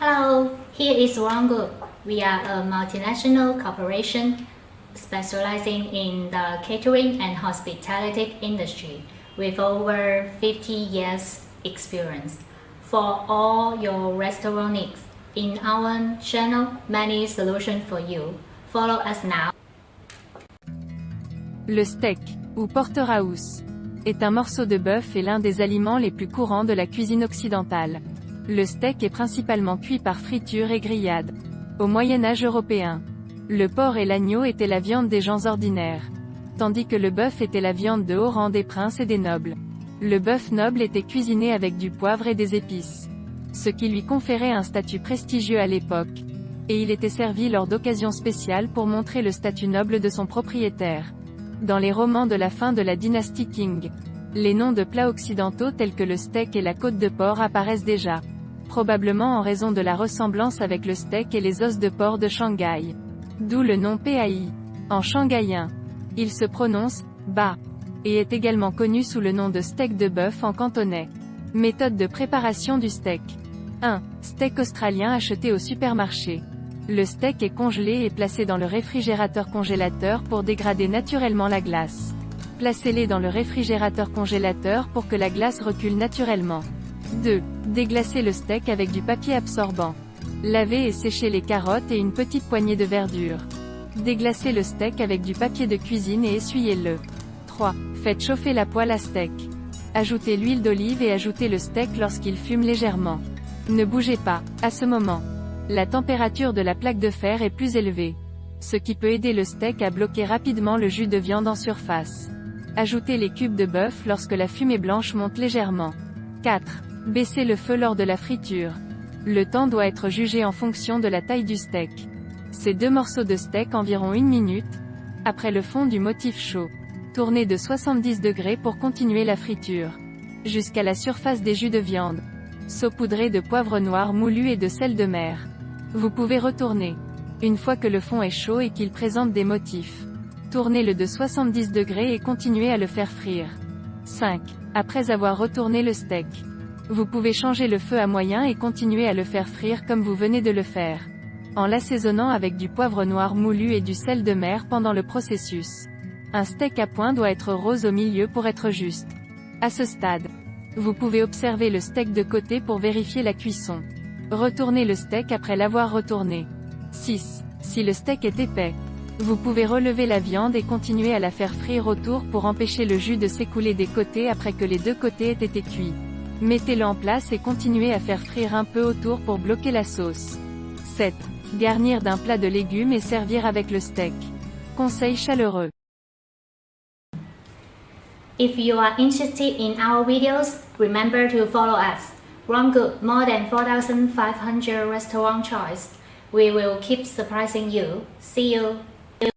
Hello, here is One Group. We are a multinational corporation specializing in the catering and hospitality industry with over 50 years experience. For all your restaurant needs, in our channel, many solutions for you. Follow us now. Le steak, ou porterhouse, est un morceau de bœuf et l'un des aliments les plus courants de la cuisine occidentale. Le steak est principalement cuit par friture et grillade. Au Moyen-Âge européen, le porc et l'agneau étaient la viande des gens ordinaires, tandis que le bœuf était la viande de haut rang des princes et des nobles. Le bœuf noble était cuisiné avec du poivre et des épices, ce qui lui conférait un statut prestigieux à l'époque, et il était servi lors d'occasions spéciales pour montrer le statut noble de son propriétaire. Dans les romans de la fin de la dynastie Qing, les noms de plats occidentaux tels que le steak et la côte de porc apparaissent déjà, probablement en raison de la ressemblance avec le steak et les os de porc de Shanghai. D'où le nom Pai. En shanghaïen, il se prononce ba et est également connu sous le nom de steak de bœuf en cantonais. Méthode de préparation du steak. 1. Steak australien acheté au supermarché. Le steak est congelé et placé dans le réfrigérateur congélateur pour dégrader naturellement la glace. Placez-les dans le réfrigérateur congélateur pour que la glace recule naturellement. 2. Déglacer le steak avec du papier absorbant. Lavez et séchez les carottes et une petite poignée de verdure. Déglacez le steak avec du papier de cuisine et essuyez-le. 3. Faites chauffer la poêle à steak. Ajoutez l'huile d'olive et ajoutez le steak lorsqu'il fume légèrement. Ne bougez pas, à ce moment. La température de la plaque de fer est plus élevée, ce qui peut aider le steak à bloquer rapidement le jus de viande en surface. Ajoutez les cubes de bœuf lorsque la fumée blanche monte légèrement. 4. Baissez le feu lors de la friture. Le temps doit être jugé en fonction de la taille du steak. Ces deux morceaux de steak environ 1 minute, après le fond du motif chaud. Tournez de 70 degrés pour continuer la friture, jusqu'à la surface des jus de viande. Saupoudrez de poivre noir moulu et de sel de mer. Vous pouvez retourner. Une fois que le fond est chaud et qu'il présente des motifs, tournez-le de 70 degrés et continuez à le faire frire. 5. Après avoir retourné le steak, vous pouvez changer le feu à moyen et continuer à le faire frire comme vous venez de le faire, en l'assaisonnant avec du poivre noir moulu et du sel de mer pendant le processus. Un steak à point doit être rose au milieu pour être juste. À ce stade, vous pouvez observer le steak de côté pour vérifier la cuisson. Retournez le steak après l'avoir retourné. 6. Si le steak est épais, vous pouvez relever la viande et continuer à la faire frire autour pour empêcher le jus de s'écouler des côtés après que les deux côtés aient été cuits. Mettez-le en place et continuez à faire frire un peu autour pour bloquer la sauce. 7. Garnir d'un plat de légumes et servir avec le steak. Conseil chaleureux. If you are interested in our videos, remember to follow us. One Group, more than 4,500 restaurant choice. We will keep surprising you. See you.